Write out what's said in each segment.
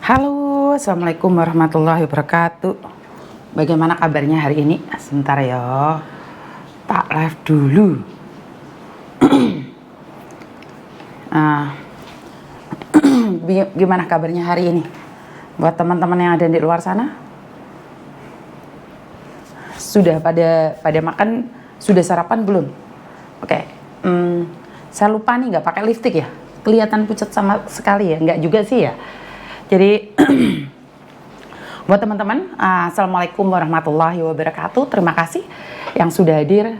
Halo, Assalamualaikum warahmatullahi wabarakatuh. Bagaimana kabarnya hari ini? Sebentar ya, tak live dulu. Gimana kabarnya hari ini? Buat teman-teman yang ada di luar sana, sudah pada makan, sudah sarapan belum? Oke. Saya lupa nih nggak pakai lipstik ya, kelihatan pucat sama sekali ya, nggak juga sih ya. Jadi buat teman-teman, assalamualaikum warahmatullahi wabarakatuh. Terima kasih yang sudah hadir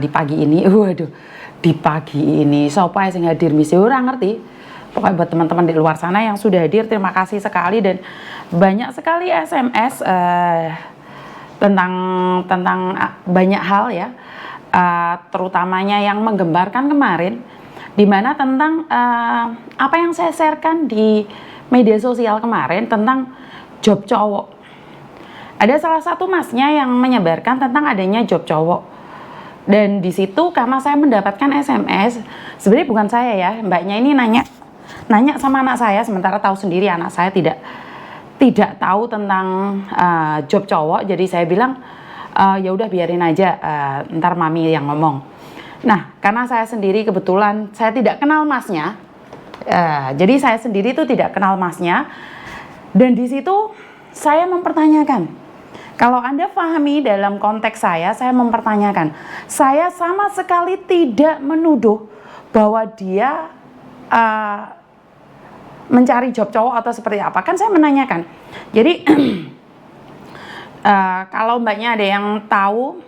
di pagi ini. Waduh, di pagi ini siapa yang hadir misi orang ngerti. Pokoknya buat teman-teman di luar sana yang sudah hadir, terima kasih sekali, dan banyak sekali SMS tentang banyak hal ya. Terutamanya yang menggembarkan kemarin, dimana tentang apa yang saya sharekan di media sosial kemarin tentang job cowok. Ada salah satu masnya yang menyebarkan tentang adanya job cowok, dan di situ karena saya mendapatkan SMS, sebenarnya bukan saya ya, mbaknya ini nanya sama anak saya, sementara tahu sendiri anak saya tidak tahu tentang job cowok. Jadi saya bilang ya udah biarin aja, ntar mami yang ngomong. Nah, karena saya sendiri kebetulan saya tidak kenal masnya, jadi saya sendiri itu tidak kenal masnya, dan di situ saya mempertanyakan. Kalau Anda pahami dalam konteks saya mempertanyakan. Saya sama sekali tidak menuduh bahwa dia mencari job cowok atau seperti apa. Kan saya menanyakan. Jadi kalau mbaknya ada yang tahu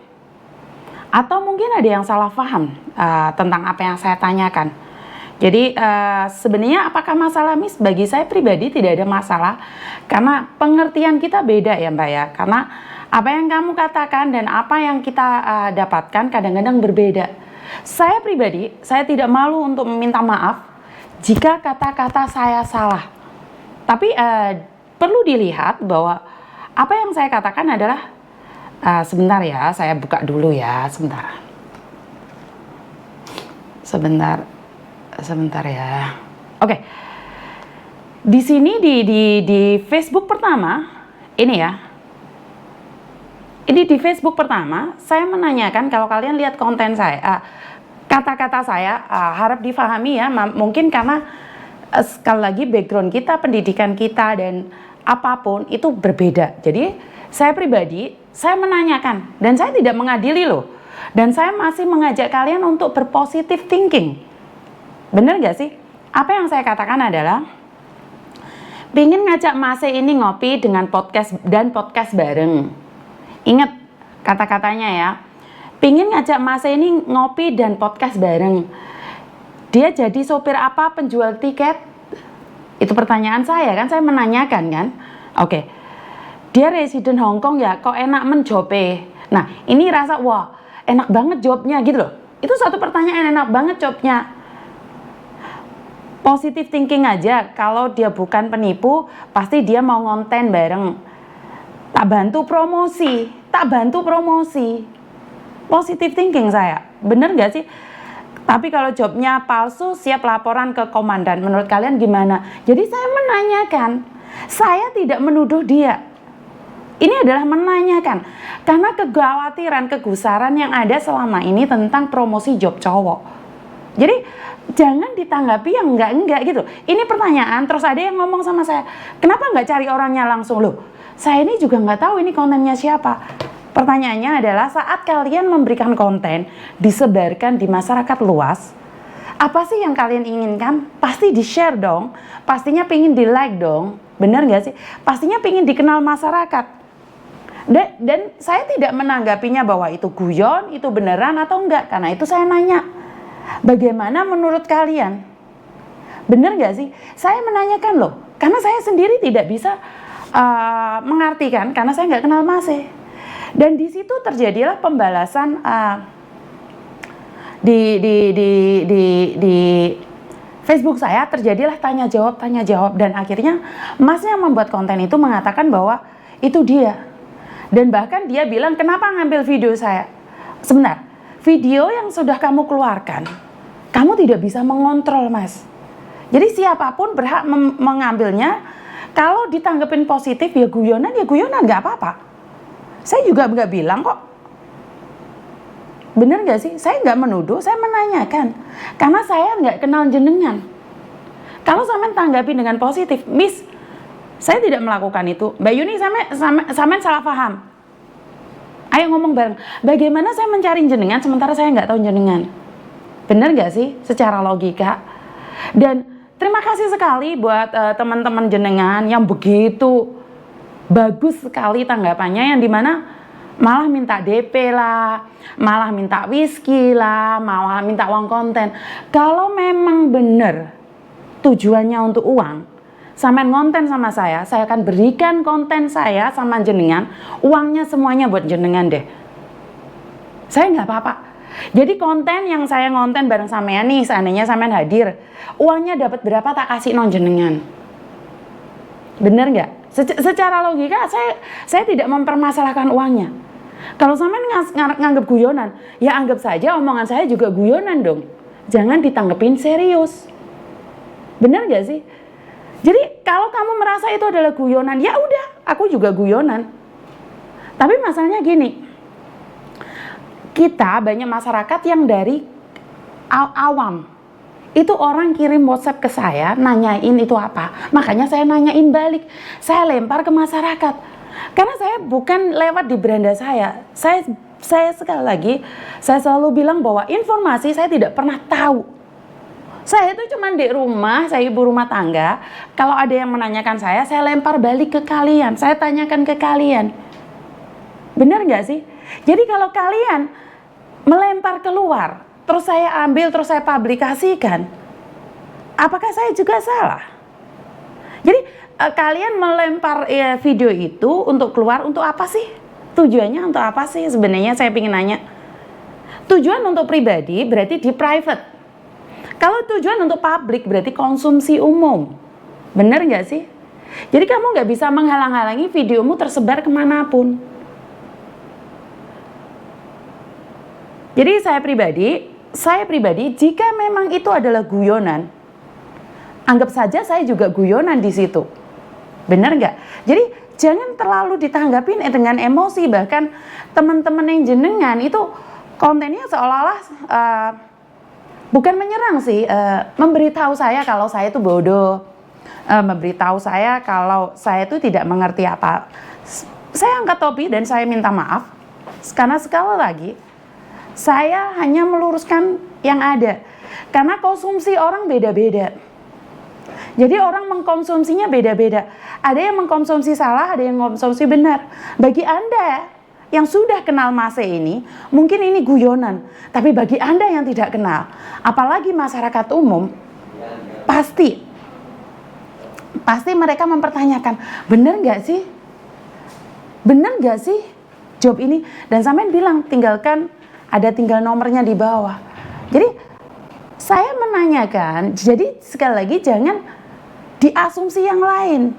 atau mungkin ada yang salah paham tentang apa yang saya tanyakan. Jadi sebenarnya apakah masalah, Miss? Bagi saya pribadi tidak ada masalah, karena pengertian kita beda ya Mbak ya. Karena apa yang kamu katakan dan apa yang kita dapatkan kadang-kadang berbeda. Saya pribadi, saya tidak malu untuk meminta maaf jika kata-kata saya salah. Tapi perlu dilihat bahwa apa yang saya katakan adalah, sebentar ya, saya buka dulu ya, sebentar ya. Oke. Di sini di Facebook pertama ini ya. Ini di Facebook pertama saya menanyakan, kalau kalian lihat konten saya, kata-kata saya harap difahami ya, mungkin karena sekali lagi background kita, pendidikan kita dan apapun itu berbeda. Jadi saya pribadi, saya menanyakan dan saya tidak mengadili loh. Dan saya masih mengajak kalian untuk berpositif thinking. Bener gak sih? Apa yang saya katakan adalah pingin ngajak Mas ini ngopi dengan podcast bareng. Ingat kata-katanya ya. Pingin ngajak Mas ini ngopi dan podcast bareng. Dia jadi sopir apa, penjual tiket? Itu pertanyaan saya kan, saya menanyakan kan. Oke. Dia residen Hong Kong ya, kok enak menjobe. Nah, ini rasa wah, enak banget jobnya gitu loh. Itu satu pertanyaan, enak banget jobnya. Positive thinking aja, kalau dia bukan penipu, pasti dia mau ngonten bareng. Tak bantu promosi. Positive thinking saya, bener gak sih? Tapi kalau jobnya palsu, siap laporan ke komandan. Menurut kalian gimana? Jadi saya menanyakan, saya tidak menuduh dia. Ini adalah menanyakan, karena kekhawatiran, kegusaran yang ada selama ini tentang promosi job cowok. Jadi jangan ditanggapi yang enggak gitu. Ini pertanyaan, terus ada yang ngomong sama saya, kenapa nggak cari orangnya langsung? Loh, saya ini juga nggak tahu ini kontennya siapa. Pertanyaannya adalah, saat kalian memberikan konten, disebarkan di masyarakat luas, apa sih yang kalian inginkan? Pasti di-share dong, pastinya pingin di-like dong, bener nggak sih? Pastinya pingin dikenal masyarakat. Dan saya tidak menanggapinya bahwa itu guyon, itu beneran atau enggak, karena itu saya nanya. Bagaimana menurut kalian? Bener gak sih? Saya menanyakan loh, karena saya sendiri tidak bisa mengartikan, karena saya nggak kenal Mas. Dan di situ terjadilah pembalasan di Facebook saya, terjadilah tanya jawab, dan akhirnya Mas yang membuat konten itu mengatakan bahwa itu dia. Dan bahkan dia bilang, kenapa ngambil video saya? Sebentar. Video yang sudah kamu keluarkan, kamu tidak bisa mengontrol, Mas. Jadi siapapun berhak mengambilnya Kalau ditanggepin positif ya guyonan nggak apa-apa. Saya juga nggak bilang kok. Bener nggak sih? Saya nggak menuduh, saya menanyakan. Karena saya nggak kenal jenengan. Kalau sampean tanggapi dengan positif, Miss, saya tidak melakukan itu. Mbak Yuni, sampean salah paham. Ayo ngomong bareng. Bagaimana saya mencari jenengan sementara saya nggak tahu jenengan? Bener nggak sih? Secara logika. Dan terima kasih sekali buat teman-teman jenengan yang begitu bagus sekali tanggapannya, yang dimana malah minta DP lah, malah minta whisky lah, malah minta uang konten. Kalau memang bener tujuannya untuk uang, sampean ngonten sama saya akan berikan konten saya sama jenengan, uangnya semuanya buat jenengan deh. Saya nggak apa-apa. Jadi konten yang saya ngonten bareng sampean nih, seandainya sampean hadir, uangnya dapat berapa tak kasih non jenengan. Bener nggak? Secara logika saya tidak mempermasalahkan uangnya. Kalau sampean nganggap guyonan, ya anggap saja omongan saya juga guyonan dong. Jangan ditanggepin serius. Bener nggak sih? Jadi kalau kamu merasa itu adalah guyonan, ya udah, aku juga guyonan. Tapi masalahnya gini, kita banyak masyarakat yang dari awam. Itu orang kirim WhatsApp ke saya, nanyain itu apa. Makanya saya nanyain balik. Saya lempar ke masyarakat. Karena saya bukan lewat di beranda saya. Saya sekali lagi, saya selalu bilang bahwa informasi saya tidak pernah tahu. Saya itu cuma di rumah, saya ibu rumah tangga. Kalau ada yang menanyakan saya lempar balik ke kalian. Saya tanyakan ke kalian. Benar nggak sih? Jadi kalau kalian melempar keluar, terus saya ambil, terus saya publikasikan, apakah saya juga salah? Jadi kalian melempar video itu untuk keluar, untuk apa sih? Tujuannya untuk apa sih? Sebenarnya saya ingin nanya. Tujuan untuk pribadi berarti di private. Kalau tujuan untuk publik berarti konsumsi umum. Bener nggak sih? Jadi kamu nggak bisa menghalang-halangi videomu tersebar kemanapun. Jadi saya pribadi, jika memang itu adalah guyonan, anggap saja saya juga guyonan di situ. Bener nggak? Jadi jangan terlalu ditanggapin dengan emosi. Bahkan teman-teman yang jenengan itu kontennya seolah-olah bukan menyerang sih, memberitahu saya kalau saya itu bodoh, memberitahu saya kalau saya itu tidak mengerti apa. Saya angkat topi dan saya minta maaf, karena sekali lagi saya hanya meluruskan yang ada. Karena konsumsi orang beda-beda. Jadi orang mengkonsumsinya beda-beda. Ada yang mengkonsumsi salah, ada yang mengkonsumsi benar. Bagi Anda yang sudah kenal Mase ini, mungkin ini guyonan. Tapi bagi Anda yang tidak kenal, apalagi masyarakat umum, pasti mereka mempertanyakan, bener nggak sih? Bener nggak sih job ini? Dan sampean bilang, tinggal nomornya di bawah. Jadi saya menanyakan, jadi sekali lagi jangan diasumsi yang lain.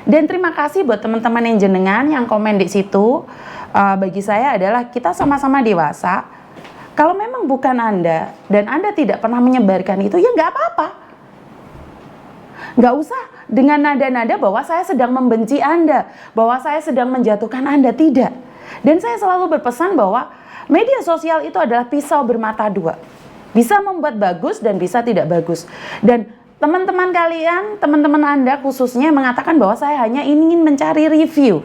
Dan terima kasih buat teman-teman yang jenengan yang komen di situ. Bagi saya adalah kita sama-sama dewasa. Kalau memang bukan Anda dan Anda tidak pernah menyebarkan itu, ya nggak apa-apa. Nggak usah dengan nada-nada bahwa saya sedang membenci Anda, bahwa saya sedang menjatuhkan Anda, tidak. Dan saya selalu berpesan bahwa media sosial itu adalah pisau bermata dua. Bisa membuat bagus dan bisa tidak bagus. Dan teman-teman kalian, teman-teman Anda khususnya mengatakan bahwa saya hanya ingin mencari review.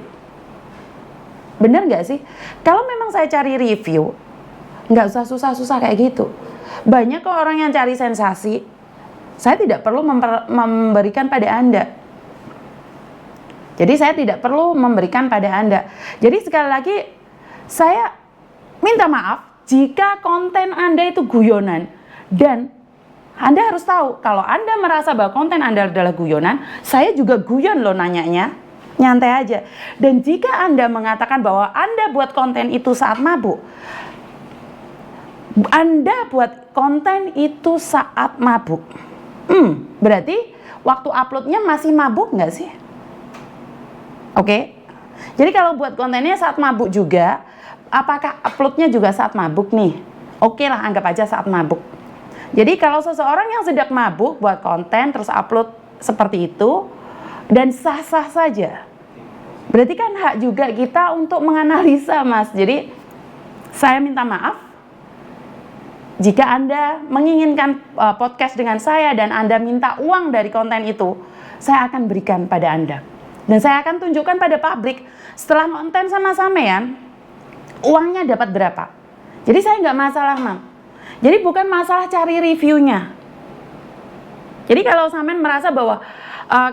Benar nggak sih? Kalau memang saya cari review, nggak usah susah-susah kayak gitu. Banyak kok orang yang cari sensasi. Saya tidak perlu memberikan pada Anda. Jadi saya tidak perlu memberikan pada Anda. Jadi sekali lagi, saya minta maaf jika konten Anda itu guyonan. Dan Anda harus tahu, kalau Anda merasa bahwa konten Anda adalah guyonan, saya juga guyon loh nanyanya. Nyantai aja. Dan jika Anda mengatakan bahwa Anda buat konten itu saat mabuk, Anda buat konten itu saat mabuk, berarti waktu uploadnya masih mabuk nggak sih? Oke. Jadi kalau buat kontennya saat mabuk juga, apakah uploadnya juga saat mabuk nih? Oke lah, anggap aja saat mabuk. Jadi kalau seseorang yang sedang mabuk buat konten terus upload seperti itu, dan sah-sah saja. Berarti kan hak juga kita untuk menganalisa, Mas. Jadi saya minta maaf jika Anda menginginkan podcast dengan saya dan Anda minta uang dari konten itu, saya akan berikan pada Anda. Dan saya akan tunjukkan pada publik setelah konten sama sampean, uangnya dapat berapa. Jadi saya nggak masalah, Mam. Jadi bukan masalah cari reviewnya. Jadi kalau sampean merasa bahwa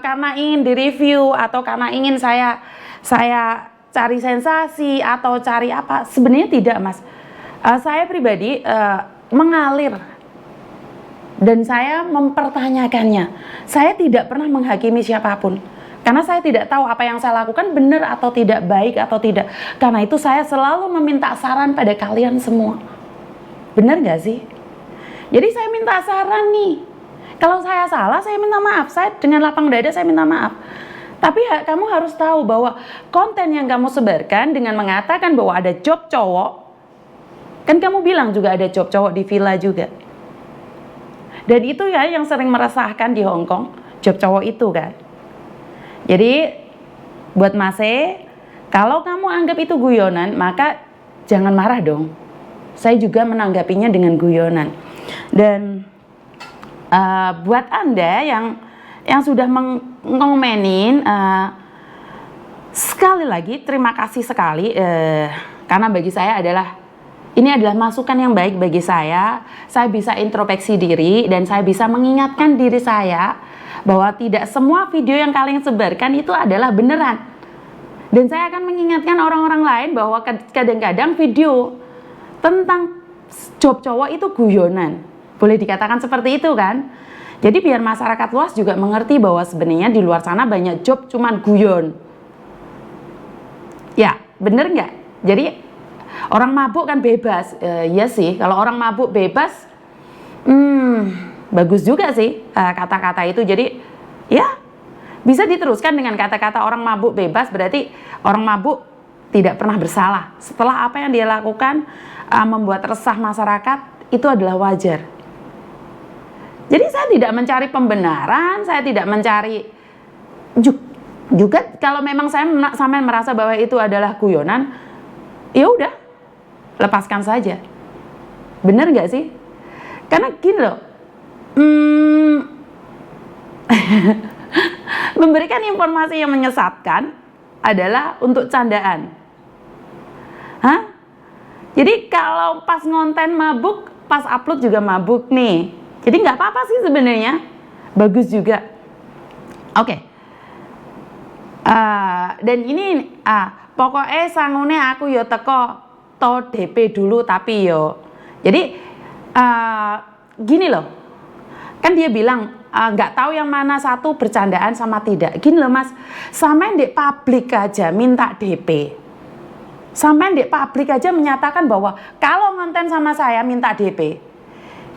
karena ingin direview atau karena ingin saya cari sensasi atau cari apa, sebenarnya tidak, Mas. Saya pribadi mengalir dan saya mempertanyakannya. Saya tidak pernah menghakimi siapapun karena saya tidak tahu apa yang saya lakukan benar atau tidak, baik atau tidak. Karena itu saya selalu meminta saran pada kalian semua. Benar gak sih? Jadi saya minta saran nih. Kalau saya salah, saya minta maaf. Saya dengan lapang dada saya minta maaf. Tapi kamu harus tahu bahwa konten yang kamu sebarkan dengan mengatakan bahwa ada job cowok, kan kamu bilang juga ada job cowok di villa juga. Dan itu ya yang sering meresahkan di Hong Kong, job cowok itu kan. Jadi buat Mas E, kalau kamu anggap itu guyonan, maka jangan marah dong. Saya juga menanggapinya dengan guyonan. Dan buat Anda yang sudah mengomenin, sekali lagi terima kasih sekali, karena bagi saya ini adalah masukan yang baik bagi saya. Saya bisa introspeksi diri dan saya bisa mengingatkan diri saya bahwa tidak semua video yang kalian sebarkan itu adalah beneran. Dan saya akan mengingatkan orang-orang lain bahwa kadang-kadang video tentang job cowok itu guyonan. Boleh dikatakan seperti itu kan? Jadi biar masyarakat luas juga mengerti bahwa sebenarnya di luar sana banyak job cuman guyon. Ya, bener nggak? Jadi orang mabuk kan bebas. Iya sih, kalau orang mabuk bebas, bagus juga sih kata-kata itu. Jadi ya bisa diteruskan dengan kata-kata orang mabuk bebas, berarti orang mabuk tidak pernah bersalah. Setelah apa yang dia lakukan membuat resah masyarakat, itu adalah wajar. Jadi saya tidak mencari pembenaran, saya tidak mencari juga kalau memang saya merasa bahwa itu adalah guyonan, ya udah, lepaskan saja. Bener nggak sih? Karena gini loh, memberikan informasi yang menyesatkan adalah untuk candaan. Hah? Jadi kalau pas ngonten mabuk, pas upload juga mabuk nih. Jadi nggak apa-apa sih sebenarnya, bagus juga. Oke. Dan ini pokoknya sangune aku yo teko to DP dulu tapi yo. Jadi gini loh, kan dia bilang nggak tahu yang mana satu bercandaan sama tidak. Gini loh Mas, sampean di publik aja minta DP. Sampean di publik aja menyatakan bahwa kalau ngonten sama saya minta DP.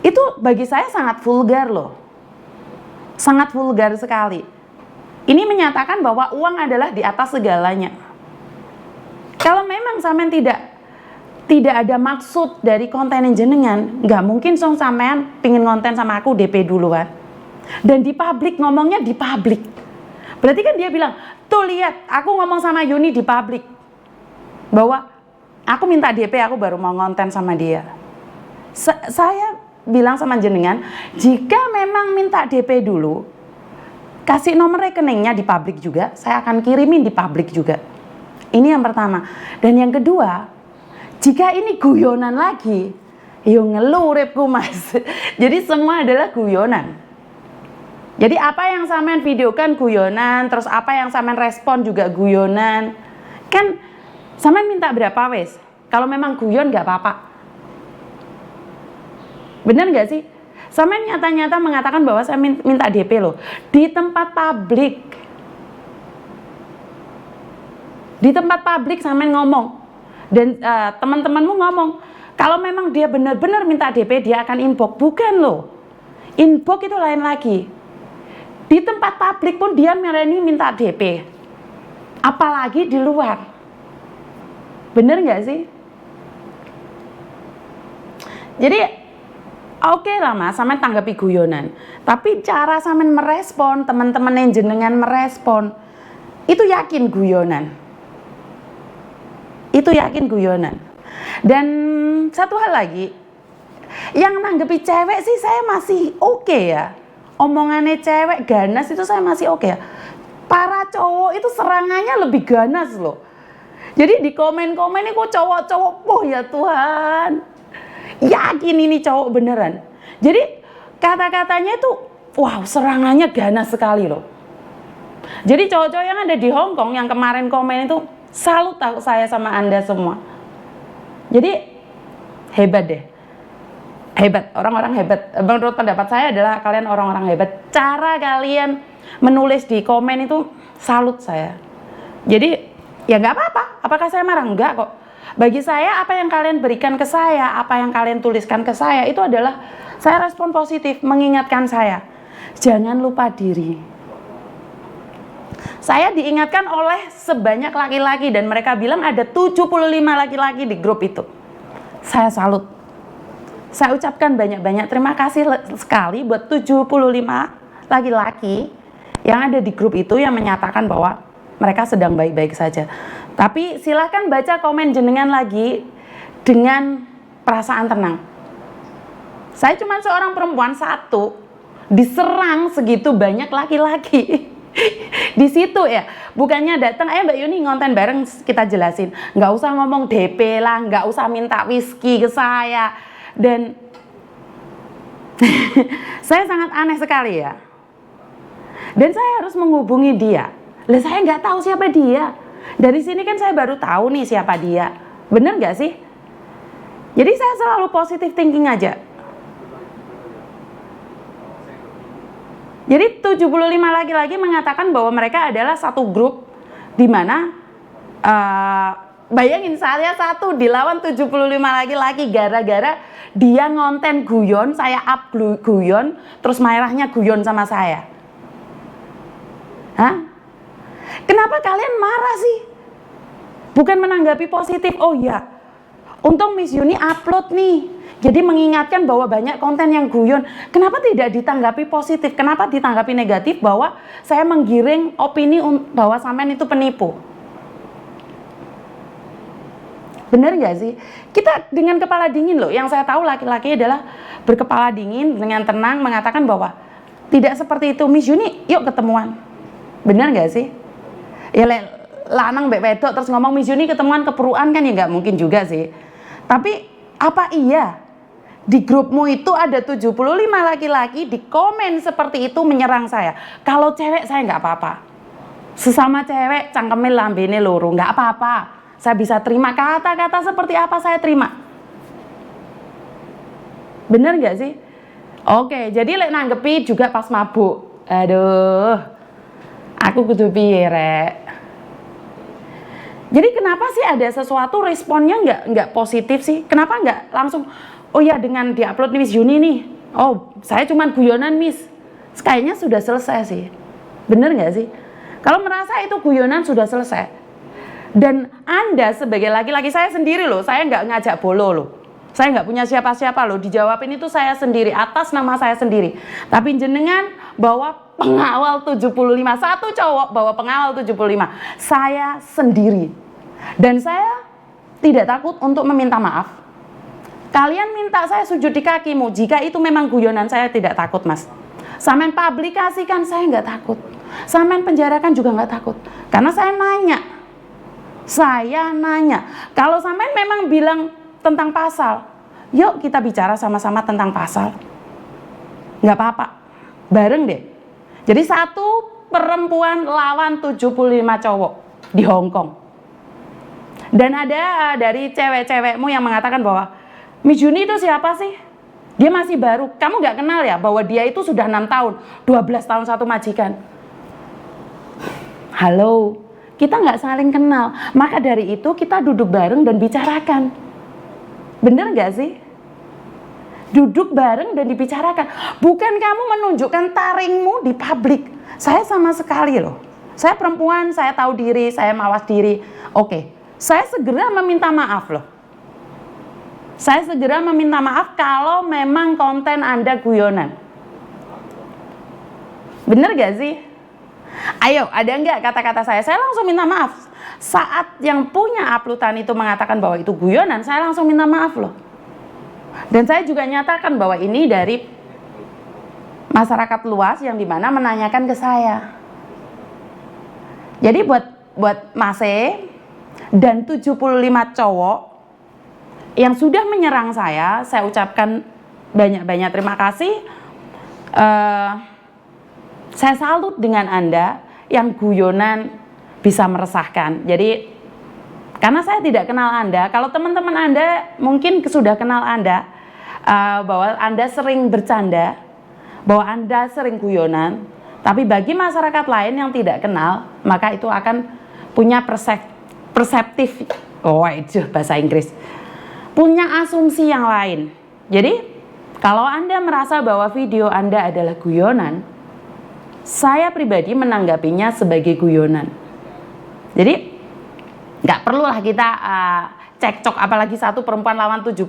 Itu bagi saya sangat vulgar loh. Sangat vulgar sekali. Ini menyatakan bahwa uang adalah di atas segalanya. Kalau memang sampean tidak ada maksud dari konten jenengan, nggak mungkin sampean pingin konten sama aku DP duluan. Dan di publik, ngomongnya di publik. Berarti kan dia bilang, tuh lihat aku ngomong sama Yuni di publik bahwa aku minta DP, aku baru mau konten sama dia. Saya bilang sama jenengan, jika memang minta DP dulu, kasih nomor rekeningnya di publik juga, saya akan kirimin di publik juga. Ini yang pertama. Dan yang kedua, jika ini guyonan lagi, yo ngeluh uripku Mas. Jadi semua adalah guyonan. Jadi apa yang sampean videokan guyonan, terus apa yang sampean respon juga guyonan. Kan sampean minta berapa wes? Kalau memang guyon nggak apa-apa. Bener nggak sih? Sampean nyata-nyata mengatakan bahwa saya minta DP loh di tempat publik. Di tempat publik sampean ngomong dan teman-temanmu ngomong kalau memang dia benar-benar minta DP dia akan inbox. Bukan loh, inbox itu lain lagi. Di tempat publik pun dia minta DP, apalagi di luar. Bener nggak sih? Jadi Oke lah mas, sampean tanggapi guyonan. Tapi cara sampean merespon, teman-teman yang jenengan merespon, itu yakin guyonan. Itu yakin guyonan. Dan satu hal lagi, yang nanggepi cewek sih saya masih oke ya. Omongannya cewek ganas itu saya masih oke ya. Para cowok itu serangannya lebih ganas loh. Jadi di komen-komen ini kok cowok-cowok, oh ya Tuhan, yakin ini cowok beneran. Jadi kata-katanya itu, wow, serangannya ganas sekali loh. Jadi cowok-cowok yang ada di Hong Kong yang kemarin komen itu, salut saya sama Anda semua. Jadi hebat deh. Hebat, orang-orang hebat. Menurut pendapat saya adalah kalian orang-orang hebat. Cara kalian menulis di komen itu salut saya. Jadi ya nggak apa-apa. Apakah saya marah? Enggak kok. Bagi saya apa yang kalian berikan ke saya, apa yang kalian tuliskan ke saya itu adalah saya respon positif, mengingatkan saya. Jangan lupa diri. Saya diingatkan oleh sebanyak laki-laki dan mereka bilang ada 75 laki-laki di grup itu. Saya salut. Saya ucapkan banyak-banyak terima kasih sekali buat 75 laki-laki yang ada di grup itu yang menyatakan bahwa mereka sedang baik-baik saja. Tapi silahkan baca komen jenengan lagi dengan perasaan tenang. Saya cuma seorang perempuan satu, diserang segitu banyak laki-laki. Di situ ya, bukannya datang, ayo Mbak Yuni ngonten bareng kita jelasin. Nggak usah ngomong DP lah, nggak usah minta whisky ke saya. Dan saya sangat aneh sekali ya. Dan saya harus menghubungi dia. Lah saya nggak tahu siapa dia. Dari sini kan saya baru tahu nih siapa dia. Bener nggak sih? Jadi saya selalu positive thinking aja. Jadi 75 laki-laki mengatakan bahwa mereka adalah satu grup di mana bayangin saya satu dilawan 75 laki-laki gara-gara dia ngonten guyon, saya up guyon, terus marahnya guyon sama saya. Hah? Kenapa kalian marah sih? Bukan menanggapi positif, oh ya, untung Miss Yuni upload nih. Jadi mengingatkan bahwa banyak konten yang guyon. Kenapa tidak ditanggapi positif? Kenapa ditanggapi negatif bahwa saya menggiring opini bahwa sampean itu penipu? Benar nggak sih? Kita dengan kepala dingin loh. Yang saya tahu laki-laki adalah berkepala dingin dengan tenang mengatakan bahwa tidak seperti itu. Miss Yuni, yuk ketemuan. Benar nggak sih? Ya lanang mbek wedok terus ngomong Miss Yuni ketemuan keperuan kan ya nggak mungkin juga sih. Tapi apa iya di grupmu itu ada 75 laki-laki di komen seperti itu menyerang saya? Kalau cewek saya nggak apa-apa. Sesama cewek cangkemnya lambene loro nggak apa-apa. Saya bisa terima kata-kata seperti apa saya terima. Bener nggak sih? Oke, jadi lek nanggepi juga pas mabuk. Aduh, aku kudu piye rek? Jadi kenapa sih ada sesuatu responnya nggak positif sih? Kenapa nggak langsung, oh ya dengan diupload nih Miss Yuni nih, oh saya cuman guyonan Miss, kayaknya sudah selesai sih. Bener nggak sih? Kalau merasa itu guyonan sudah selesai. Dan Anda sebagai laki-laki, saya sendiri loh, saya nggak ngajak bolo loh. Saya nggak punya siapa-siapa loh, dijawabin itu saya sendiri, atas nama saya sendiri. Tapi jenengan bawa pengawal 75, satu cowok bawa pengawal 75, saya sendiri. Dan saya tidak takut untuk meminta maaf. Kalian minta saya sujud di kakimu, jika itu memang guyonan saya tidak takut mas. Sampean publikasikan saya nggak takut. Sampean penjarakan juga nggak takut. Karena saya nanya. Kalau sampean memang bilang tentang pasal, yuk kita bicara sama-sama tentang pasal. Nggak apa-apa, bareng deh. Jadi satu perempuan lawan 75 cowok di Hong Kong. Dan ada dari cewek-cewekmu yang mengatakan bahwa Miss Yuni itu siapa sih? Dia masih baru, kamu nggak kenal ya bahwa dia itu sudah 6 tahun, 12 tahun satu majikan. Halo, kita nggak saling kenal, maka dari itu kita duduk bareng dan bicarakan. Bener nggak sih? Duduk bareng dan dibicarakan. Bukan kamu menunjukkan taringmu di publik. Saya sama sekali loh. Saya perempuan, saya tahu diri, saya mawas diri. Oke, saya segera meminta maaf loh. Saya segera meminta maaf kalau memang konten Anda guyonan. Bener gak sih? Ayo, ada nggak kata-kata saya? Saya langsung minta maaf. Saat yang punya uploadan itu mengatakan bahwa itu guyonan, saya langsung minta maaf loh. Dan saya juga nyatakan bahwa ini dari masyarakat luas yang dimana menanyakan ke saya. Jadi buat Mas E dan 75 cowok yang sudah menyerang saya ucapkan banyak-banyak terima kasih. Saya salut dengan Anda yang guyonan bisa meresahkan. Jadi karena saya tidak kenal Anda, kalau teman-teman Anda mungkin sudah kenal Anda, bahwa Anda sering bercanda, bahwa Anda sering guyonan, tapi bagi masyarakat lain yang tidak kenal, maka itu akan punya perseptif, itu bahasa Inggris, punya asumsi yang lain. Jadi kalau Anda merasa bahwa video Anda adalah guyonan, saya pribadi menanggapinya sebagai guyonan. Jadi nggak perlulah kita cekcok, apalagi satu perempuan lawan 75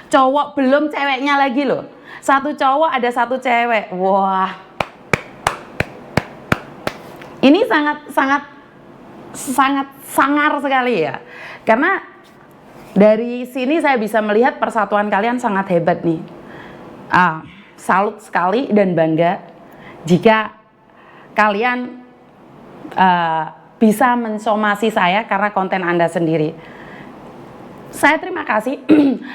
cowok, belum ceweknya lagi loh. Satu cowok ada satu cewek. Wah, ini sangat sangar sekali ya. Karena dari sini saya bisa melihat persatuan kalian sangat hebat nih. Salut sekali dan bangga jika kalian bisa mensomasi saya karena konten Anda sendiri. Saya terima kasih.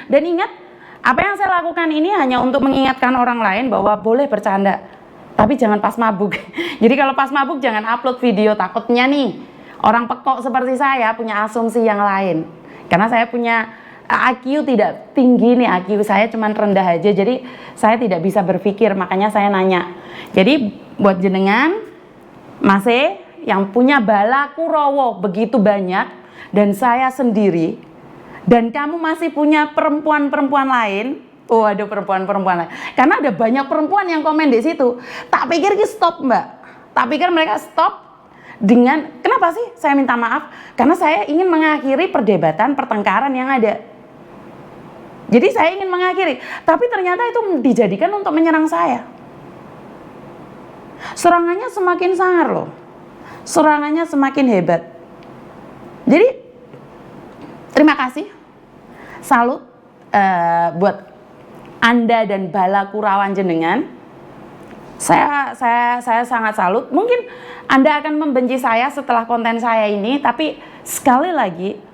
Dan ingat, apa yang saya lakukan ini hanya untuk mengingatkan orang lain bahwa boleh bercanda, tapi jangan pas mabuk. Jadi kalau pas mabuk jangan upload video, takutnya nih orang pekok seperti saya punya asumsi yang lain. Karena saya punya IQ tidak tinggi nih, IQ saya cuma rendah aja, jadi saya tidak bisa berpikir, makanya saya nanya. Jadi buat jenengan, Mas E, yang punya bala Kurawa begitu banyak, dan saya sendiri, dan kamu masih punya perempuan-perempuan lain, waduh perempuan-perempuan lain, karena ada banyak perempuan yang komen di situ, tak pikir stop mbak, tak pikir mereka stop dengan, kenapa sih saya minta maaf? Karena saya ingin mengakhiri perdebatan, pertengkaran yang ada. Jadi saya ingin mengakhiri, tapi ternyata itu dijadikan untuk menyerang saya. Serangannya semakin sangar loh, serangannya semakin hebat. Jadi terima kasih, salut buat Anda dan bala Kurawan jenengan. Saya sangat salut. Mungkin Anda akan membenci saya setelah konten saya ini, tapi sekali lagi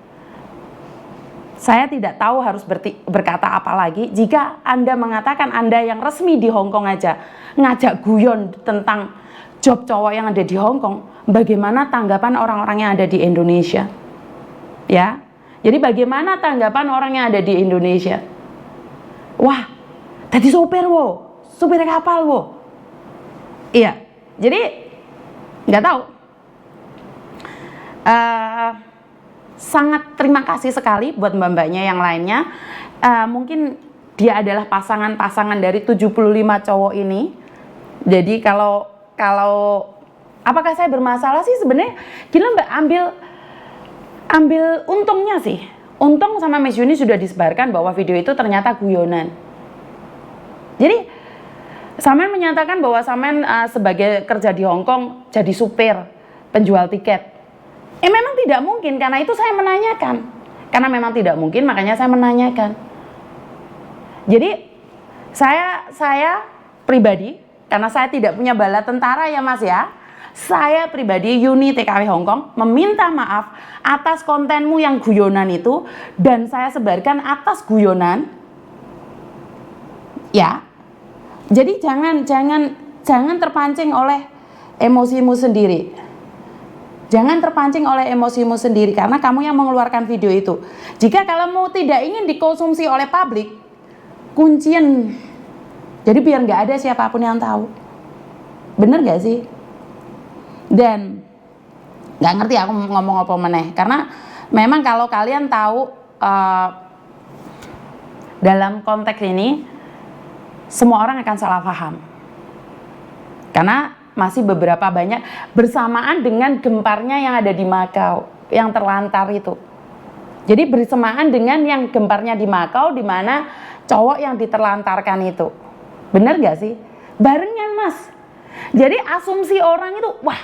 saya tidak tahu harus berkata apa lagi jika Anda mengatakan Anda yang resmi di Hong Kong aja ngajak guyon tentang job cowok yang ada di Hong Kong. Bagaimana tanggapan orang-orang yang ada di Indonesia? Ya, jadi bagaimana tanggapan orang yang ada di Indonesia? Wah, tadi supir kapal Iya, jadi nggak tahu. Sangat terima kasih sekali buat mbak-mbaknya yang lainnya. Mungkin dia adalah pasangan-pasangan dari 75 cowok ini. Jadi kalau apakah saya bermasalah sih sebenarnya? Gila mbak, ambil untungnya sih. Untung sama Miss Yuni sudah disebarkan bahwa video itu ternyata guyonan. Jadi Samen menyatakan bahwa Samen sebagai kerja di Hong Kong jadi supir, penjual tiket. Memang tidak mungkin, karena itu saya menanyakan. Karena memang tidak mungkin, makanya saya menanyakan. Jadi saya pribadi, karena saya tidak punya bala tentara ya mas ya, saya pribadi Yuni TKW Hong Kong meminta maaf atas kontenmu yang guyonan itu, dan saya sebarkan atas guyonan. Ya, jadi jangan terpancing oleh emosimu sendiri. Jangan terpancing oleh emosimu sendiri, karena kamu yang mengeluarkan video itu. Jika kamu tidak ingin dikonsumsi oleh publik, kuncian. Jadi biar nggak ada siapapun yang tahu. Bener nggak sih? Dan nggak ngerti aku ngomong apa meneh, karena memang kalau kalian tahu dalam konteks ini semua orang akan salah paham. Karena masih beberapa banyak bersamaan dengan gemparnya yang ada di Makau, yang terlantar itu. Jadi bersamaan dengan yang gemparnya di Makau, di mana cowok yang diterlantarkan itu. Bener gak sih? Barengan mas. Jadi asumsi orang itu, wah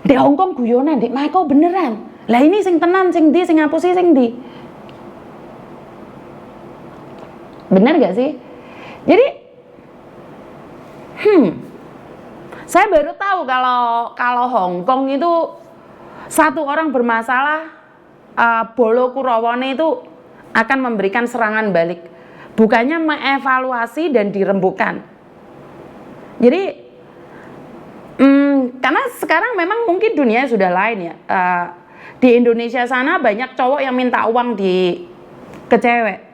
di Hongkong guyonan, di Makau beneran. Lah ini sing tenan, sing di, sing ngapusi, sing di. Bener gak sih? Jadi, saya baru tahu kalau Hongkong itu satu orang bermasalah, Bolo Kurawone itu akan memberikan serangan balik, bukannya mengevaluasi dan dirembukan. Jadi karena sekarang memang mungkin dunia sudah lain ya. Di Indonesia sana banyak cowok yang minta uang ke cewek.